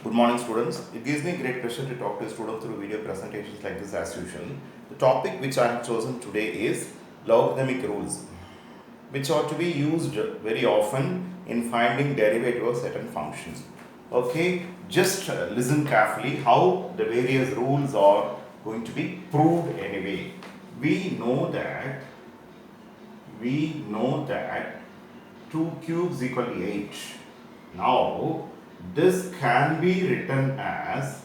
Good morning, students. It gives me great pleasure to talk to students through video presentations like this as usual. The topic which I have chosen today is logarithmic rules, which are to be used very often in finding derivative of certain functions. Okay, just listen carefully how the various rules are going to be proved anyway. We know that we know that 2 cubes equal to 8. Now, this can be written as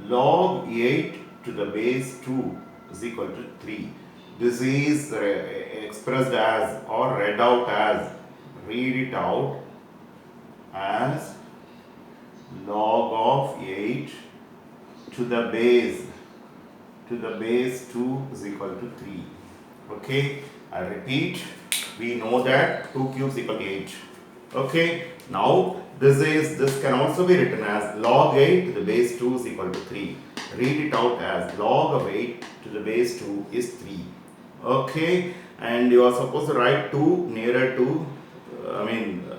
log 8 to the base 2 is equal to 3. This is expressed as or read it out as log of 8 to the base 2 is equal to 3. Okay, I repeat, we know that 2 cubes equal to 8. Okay, now this can also be written as log 8 to the base 2 is equal to 3. Read it out as log of 8 to the base 2 is 3. Okay, and you are supposed to write 2 nearer to,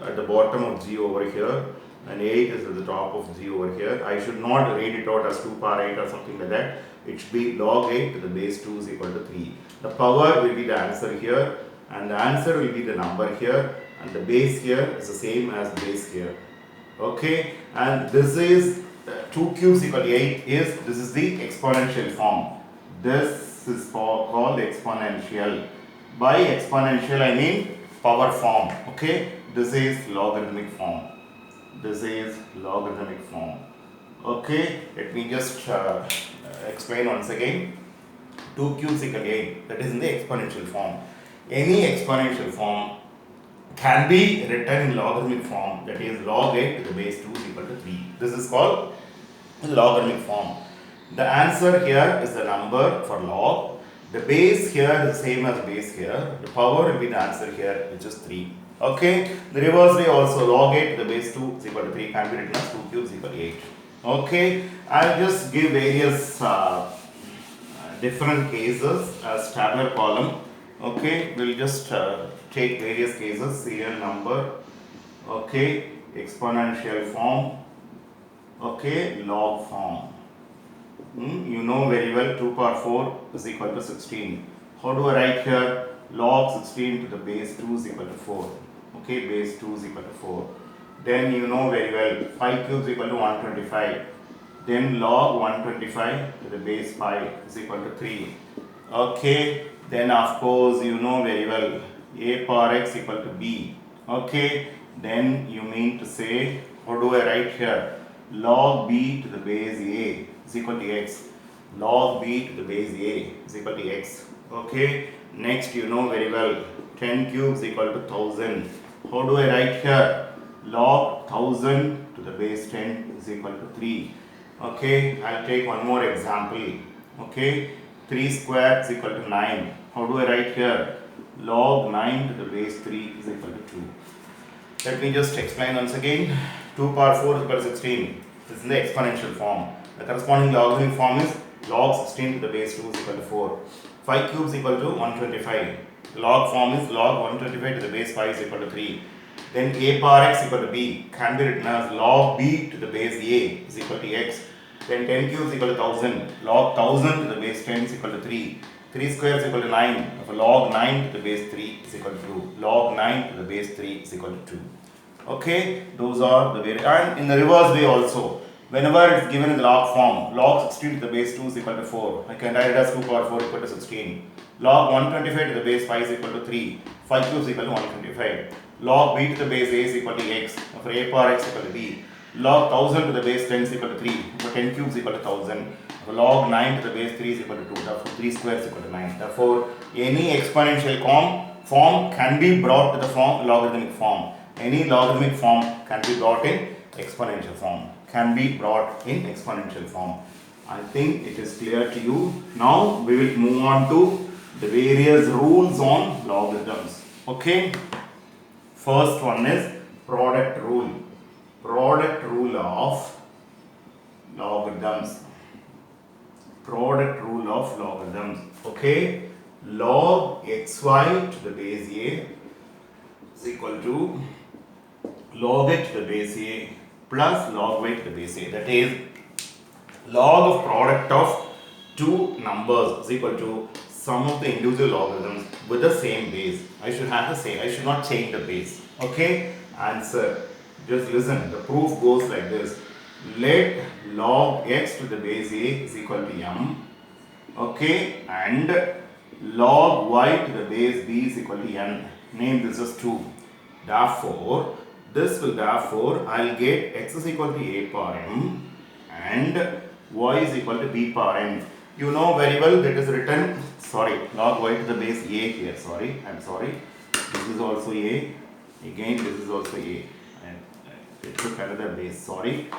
at the bottom of G over here, and 8 is at the top of G over here. I should not read it out as 2 power 8 or something like that. It should be log 8 to the base 2 is equal to 3. The power will be the answer here, and the answer will be the number here, and the base here is the same as base here. Okay, and this is 2 cubes equal to 8 this is the exponential form. This is called exponential. By exponential I mean power form. Okay, this is logarithmic form. Okay, let me just explain once again. 2 cubes equal to 8, that is in the exponential form. Any exponential form can be written in logarithmic form, that is log 8 to the base 2 is equal to 3. This is called logarithmic form. The answer here is the number for log. The base here is the same as base here. The power will be the answer here, which is 3. Okay, the reverse way also, log 8 to the base 2 is equal to 3 can be written as 2 cubes equal to 8. Okay, I'll just give various different cases as tabular column. Okay, we'll just take various cases, serial number, okay, exponential form, okay, log form. You know very well 2 power 4 is equal to 16. How do I write here? Log 16 to the base 2 is equal to 4. Okay, base 2 is equal to 4. Then you know very well 5 cubes equal to 125. Then log 125 to the base 5 is equal to 3. Okay, then of course you know very well a power x equal to b. Okay, then you mean to say, how do I write here? Log b to the base a is equal to x. Log b to the base a is equal to x. Okay, next you know very well 10 cubes equal to 1000. How do I write here? Log 1000 to the base 10 is equal to 3. Okay, I'll take one more example. Okay, 3 square is equal to 9. How do I write here? Log 9 to the base 3 is equal to 2. Let me just explain once again. 2 power 4 is equal to 16. This is in the exponential form. The corresponding logarithmic form is log 16 to the base 2 is equal to 4. 5 cubes equal to 125. Log form is log 125 to the base 5 is equal to 3. Then a power x equal to b can be written as log b to the base a is equal to x. Then 10 cubes equal to 1000. Log 1000 to the base 10 is equal to 3. 3 squares equal to 9. Log 9 to the base 3 is equal to 2. Log 9 to the base 3 is equal to 2. Okay, those are the various. And in the reverse way also, whenever it's given in the log form, log 16 to the base 2 is equal to 4. I can write it as 2 power 4 equal to 16. Log 125 to the base 5 is equal to 3. 5 cubes equal to 125. Log b to the base a is equal to x. For a power x equal to b. Log 1000 to the base 10 is equal to 3. For 10 cubes equal to 1000. Log 9 to the base 3 is equal to 2. Therefore 3 squares is equal to 9. Therefore any exponential form can be brought to the form logarithmic form. Any logarithmic form can be brought in exponential form. I think it is clear to you. Now we will move on to the various rules on logarithms. Okay. First one is product rule. Product rule of logarithms. Okay. Log xy to the base a is equal to log h to the base a plus log y to the base a. That is log of product of two numbers is equal to sum of the individual logarithms with the same base. I should have the same. I should not change the base. Okay. Answer. Just listen. The proof goes like this. Let log x to the base a is equal to m. Okay. And log y to the base b is equal to n. Name this as 2. Therefore, I'll get x is equal to a power m and y is equal to b power n. You know very well that is written, log y to the base a here, I'm sorry. This is also a, again this is also a, and it took another base, sorry.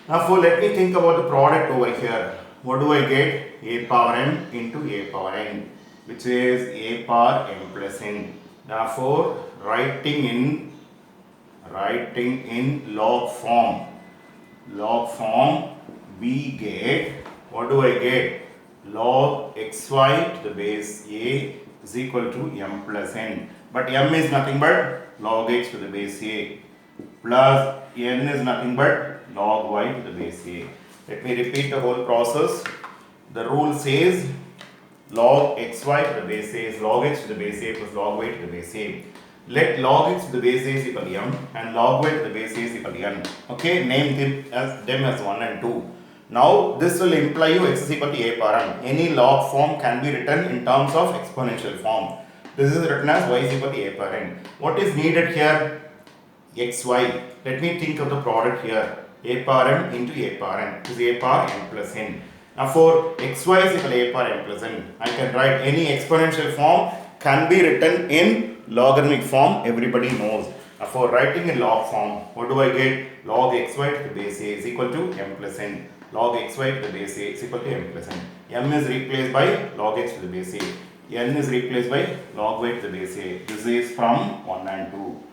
Now let me think about the product over here. What do I get? A power m into a power n, which is a power m plus n. Therefore, writing in log form, we get, what do I get? Log xy to the base a is equal to m plus n. But m is nothing but log x to the base a plus n is nothing but log y to the base a. Let me repeat the whole process. The rule says log xy to the base a is log x to the base a plus log y to the base a. Let log x to the base a is equal to m and log y to the base a is equal to n. Okay, name them as 1 and 2. Now this will imply you x is equal to a power m. Any log form can be written in terms of exponential form. This is written as y is equal to a power n. What is needed here? xy. Let me think of the product here. A power m into a power n is a power m plus n. Now for xy is equal to a power m plus n, I can write any exponential form can be written in logarithmic form, everybody knows. For writing in log form, what do I get? Log xy to the base a is equal to m plus n. Log xy to the base a is equal to m plus n. M is replaced by log x to the base a. N is replaced by log y to the base a. This is from 1 and 2.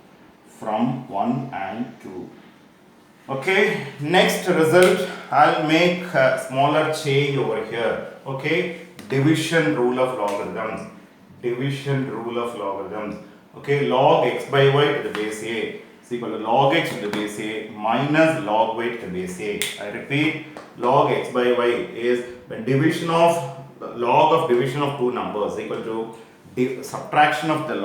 From 1 and 2. Okay, next result, I'll make a smaller change over here. Okay, division rule of logarithms. Okay, log x by y to the base a is equal to log x to the base a minus log y to the base a. I repeat, log x by y is the division of log of division of two numbers equal to subtraction of the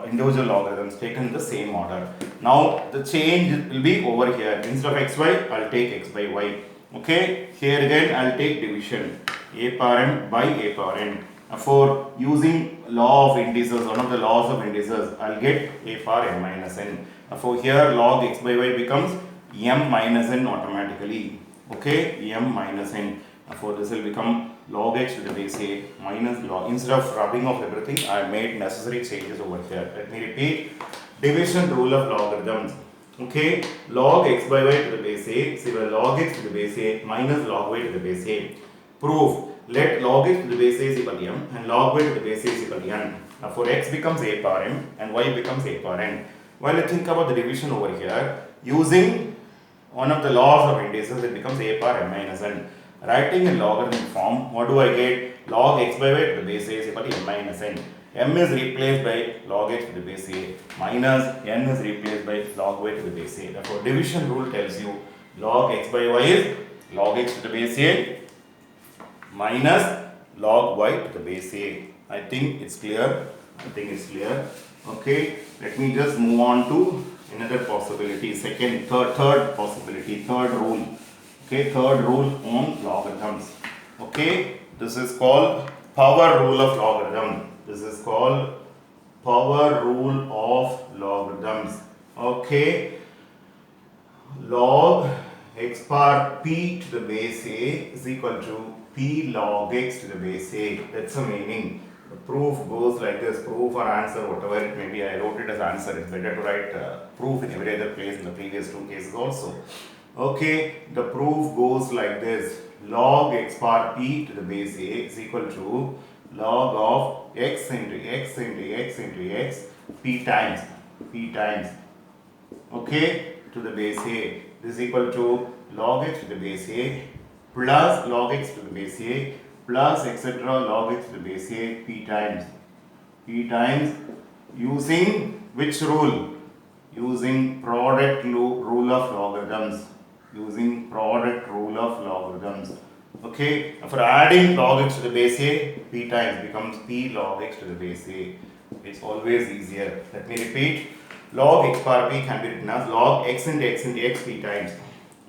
individual logarithms taken in the same order. Now the change will be over here. Instead of xy, I'll take x by y. Okay, here again I'll take division a power m by a power n. For using law of integers, one of the laws of integers, I'll get a power m minus n. For here log x by y becomes m minus n automatically. Okay, m minus n. For this will become log x to the base a minus log. Instead of rubbing off everything, I made necessary changes over here. Let me repeat. Division rule of logarithms. Okay, log x by y to the base a is equal to log x to the base a minus log y to the base a. Proof. Let log x to the base a is equal to m and log y to the base a is equal to n. Now for x becomes a power m and y becomes a power n. While you think about the division over here, using one of the laws of integers, it becomes a power m minus n. Writing in logarithmic form, what do I get? Log x by y to the base a is equal to m minus n. M is replaced by log x to the base a minus n is replaced by log y to the base a. Therefore, division rule tells you log x by y is log x to the base a minus log y to the base a. I think it's clear. Okay, let me just move on to another possibility. Third possibility, third rule. Okay, third rule on logarithms. Okay, this is called power rule of logarithm. Okay, log x power p to the base a is equal to p log x to the base a. That's the meaning. The proof goes like this. Proof or answer, whatever it may be. I wrote it as answer. It's better to write proof in every other place in the previous two cases also. Okay, the proof goes like this. Log x power p to the base a is equal to log of x into x into x into x p times okay to the base a. This is equal to log x to the base a plus log x to the base a plus etc. log x to the base a p times using which rule? using product rule of logarithms. Using product rule of logarithms. Okay, for adding log x to the base a, p times becomes p log x to the base a. It's always easier. Let me repeat. Log x power p can be written as log x into x p times.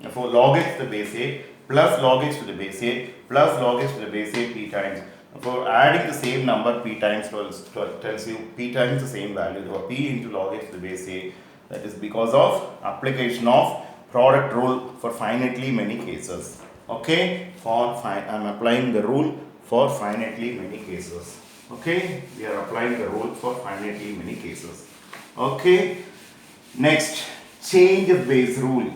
Therefore, log x to the base a plus log x to the base a plus log x to the base a p times. For adding the same number p times tells you p times the same value. So p into log x to the base a. That is because of application of product rule for finitely many cases. Okay, I am applying the rule for finitely many cases. Okay, we are applying the rule for finitely many cases. Okay, next, change of base rule.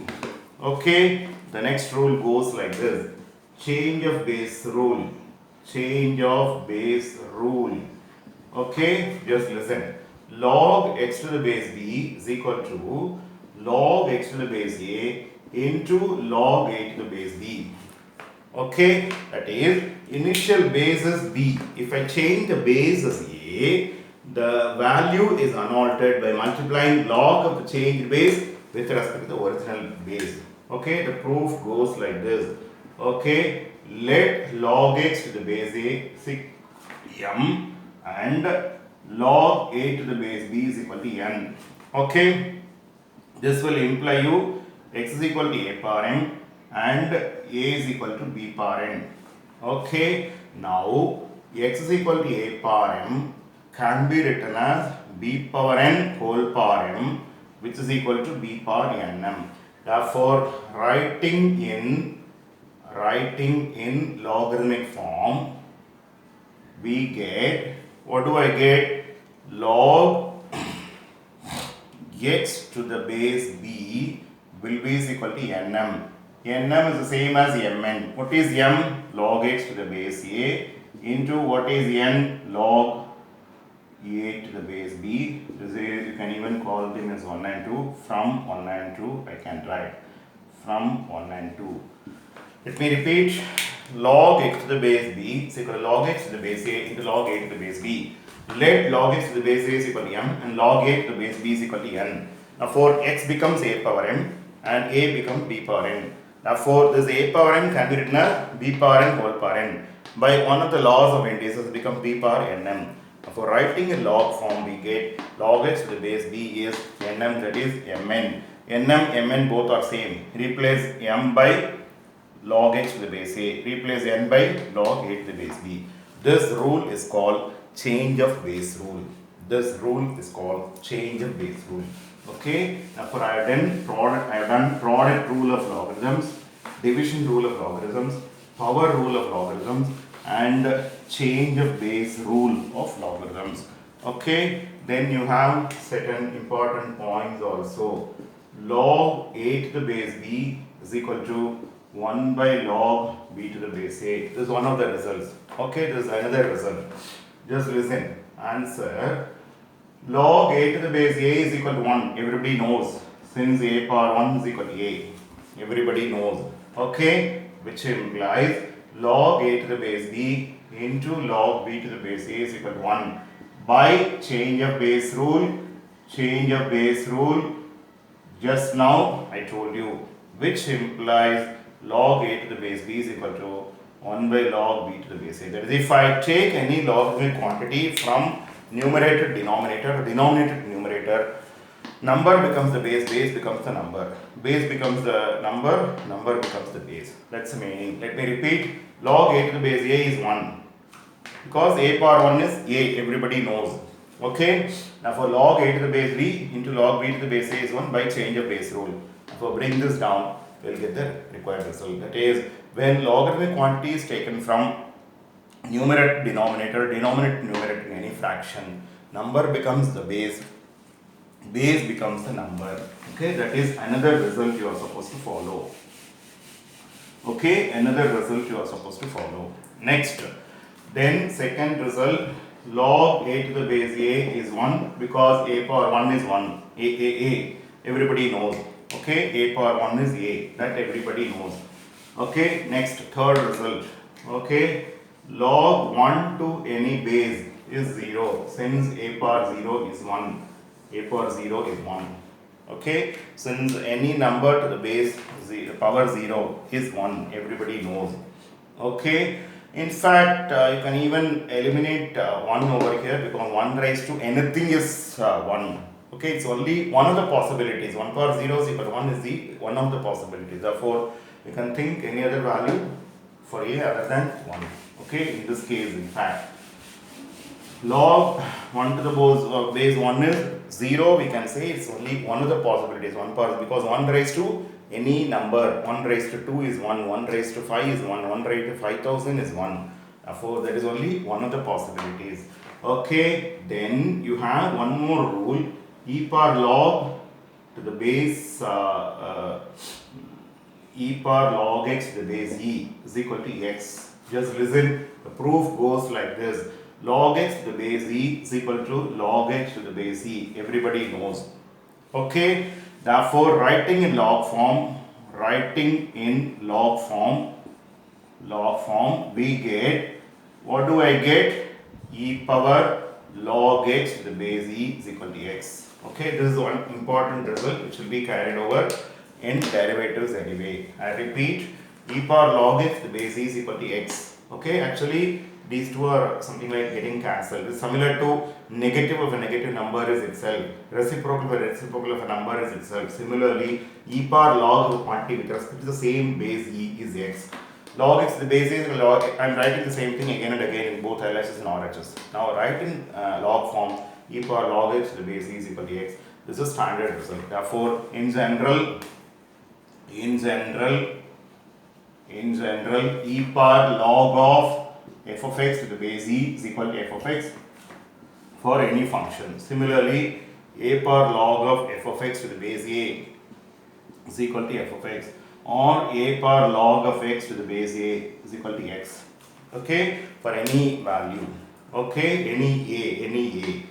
Okay, the next rule goes like this. Change of base rule. Change of base rule. Okay, just listen. Log x to the base b is equal to log x to the base a into log a to the base b. Okay, that is initial base is b. If I change the base as a, the value is unaltered by multiplying log of the changed base with respect to the original base. Okay, the proof goes like this. Okay, let log x to the base a is m and log a to the base b is equal to n. Okay, this will imply you x is equal to a power m and a is equal to b power n. Okay, now x is equal to a power m can be written as b power n whole power m, which is equal to b power nm. Therefore, writing in logarithmic form, we get, what do I get? Log x to the base b will be is equal to nm. Nm is the same as mn. What is m? Log x to the base a into what is n? Log a to the base b. This is, you can even call them as 1 and 2. From 1 and 2, I can write from 1 and 2. Let me repeat. Log x to the base b is equal to log x to the base a into log a to the base b. Let log x to the base a is equal to m and log a to the base b is equal to n. Now for x becomes a power m and a becomes b power n. Therefore, this a power n can be written as b power n whole power n. By one of the laws of indices become b power nm. For writing in log form, we get log x to the base b is nm, that is mn. Nm, mn both are same. Replace m by log x to the base a. Replace n by log a to the base b. This rule is called change of base rule. This rule is called change of base rule. Okay. Therefore, I have done product rule of logarithms, division rule of logarithms, power rule of logarithms, and change of base rule of logarithms. Okay, then you have certain important points also. Log a to the base b is equal to 1 by log b to the base a. This is one of the results. Okay, this is another result. Just listen. Answer. Log a to the base a is equal to 1. Everybody knows. Since a power 1 is equal to a. Everybody knows. Okay, which implies log a to the base b into log b to the base a is equal to 1 by change of base rule. Change of base rule, just now I told you, which implies log a to the base b is equal to 1 by log b to the base a. That is, if I take any logarithmic quantity from numerator to denominator, denominator to numerator, number becomes the base, base becomes the number, base becomes the number, number becomes the base. That's the meaning. Let me repeat. Log a to the base a is 1 because a power 1 is a, everybody knows. Okay. Now for log a to the base b into log b to the base a is 1 by change of base rule. So bring this down, we will get the required result. That is, when logarithmic quantity is taken from numerator to denominator, denominator to numerator in any fraction, number becomes the base, base becomes the number. Okay, that is another result you are supposed to follow. Okay, another result you are supposed to follow. Next, then second result, log a to the base a is 1 because a power 1 is 1. A. Everybody knows. Okay, a power 1 is a. That everybody knows. Okay, next third result. Okay, log 1 to any base is 0 since a power 0 is 1. A power 0 is 1. Okay, since any number to the base power 0 is 1, everybody knows. Okay, in fact, you can even eliminate 1 over here, because 1 raised to anything is 1. Okay, it's only one of the possibilities. 1 power 0 is equal to 1 is the one of the possibilities. Therefore, you can think any other value for a other than 1. Okay, in this case, in fact, log 1 to the base 1 is 0, we can say it's only one of the possibilities, 1 power, because 1 raised to any number, 1 raised to 2 is 1, 1 raised to 5 is 1 raised to 5000 is 1. Therefore, that is only one of the possibilities. Okay, then you have one more rule, e power log to the base e power log x to the base e is equal to x. Just listen, the proof goes like this. Log x to the base e is equal to log x to the base e. Everybody knows. Okay, therefore writing in log form, we get, what do I get? E power log x to the base e is equal to x. Okay, this is one important result which will be carried over in derivatives anyway. I repeat, e power log x to the base e is equal to x. Okay, actually these two are something like getting cancelled. It's similar to negative of a negative number is itself, reciprocal of a reciprocal of a number is itself. Similarly, e power log of a quantity with respect to the same base e is x. Log x, the base is log. I'm writing the same thing again and again in both LHS and RHS. Now write in log form, e power log x to the base e is equal to x. This is standard result. Therefore, in general, e power log of f of x to the base e is equal to f of x for any function. Similarly, a power log of f of x to the base a is equal to f of x, or a power log of x to the base a is equal to x. Okay, for any value. Okay, any a.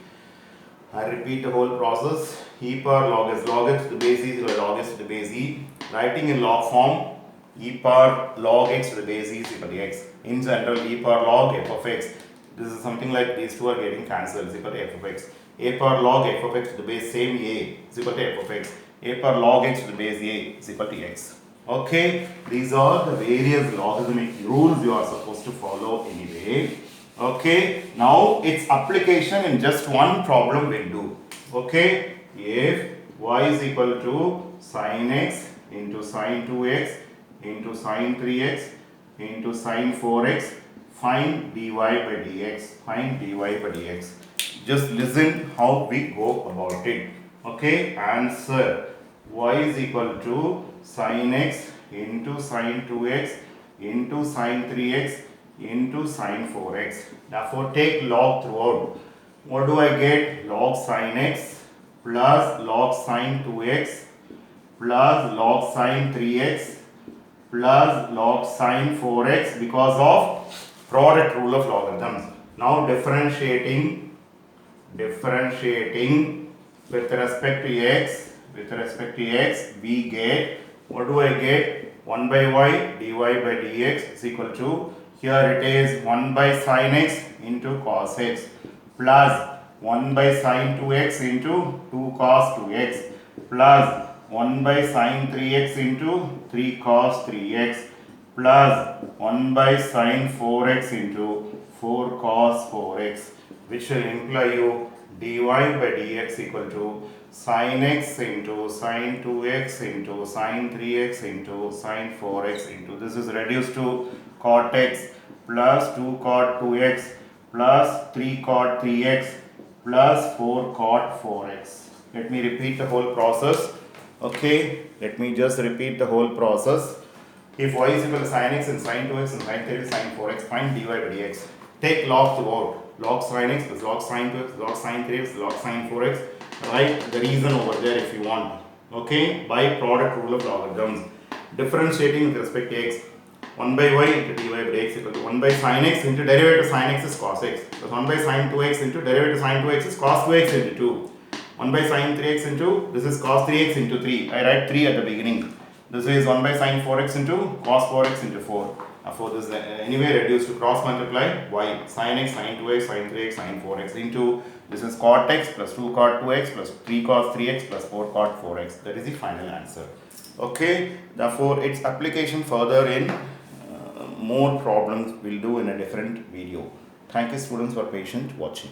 I repeat the whole process. E power log x to the base e is equal to log x to the base e. Writing in log form, e power log x to the base e is equal to x. In general, e power log f of x. This is something like these two are getting cancelled, is equal to f of x. A power log f of x to the base same a is equal to f of x. A power log x to the base a is equal to x. Okay, these are the various logarithmic rules you are supposed to follow anyway. Okay, now its application in just one problem will do. Okay, if y is equal to sin x into sin 2x into sin 3x into sin 4x, find dy by dx. Just listen how we go about it. Okay, answer, y is equal to sin x into sin 2x into sin 3x into sin 4x. Therefore, take log throughout. What do I get? Log sin x plus log sin 2x plus log sin 3x plus log sin 4x because of product rule of logarithms. Now differentiating with respect to x, we get, what do I get? 1 by y dy by dx is equal to, here it is 1 by sin x into cos x plus 1 by sin 2x into 2 cos 2x plus 1 by sin 3x into 3 cos 3x plus 1 by sin 4x into 4 cos 4x, which will imply you dy by dx equal to sin x into sin 2x into sin 3x into sin 4x into, this is reduced to cot x plus 2 cot 2x plus 3 cot 3x plus 4 cot 4x. Let me repeat the whole process. Okay, let me just repeat the whole process. If y is equal to sin x and sin 2x and sin 3x sin 4x, find dy by dx. Take log throughout. Log sin x plus log sin 2x, log sin 3x, log sin 4x. Write the reason over there if you want. Okay, by product rule of logarithms. Differentiating with respect to x. 1 by y into dy by dx equal to 1 by sin x into derivative sin x is cos x. Plus 1 by sin 2x into derivative sin 2x is cos 2x into 2. 1 by sin 3x into, this is cos 3x into 3. I write 3 at the beginning. This is 1 by sin 4x into cos 4x into 4. Therefore, this is anyway reduced to cross multiply y. Sin x, sin 2x, sin 3x, sin 4x into This is cot x plus 2 cot 2x plus 3 cos 3x plus 4 cot 4x. That is the final answer. Okay, therefore its application further in more problems we'll do in a different video. Thank you students for patient watching.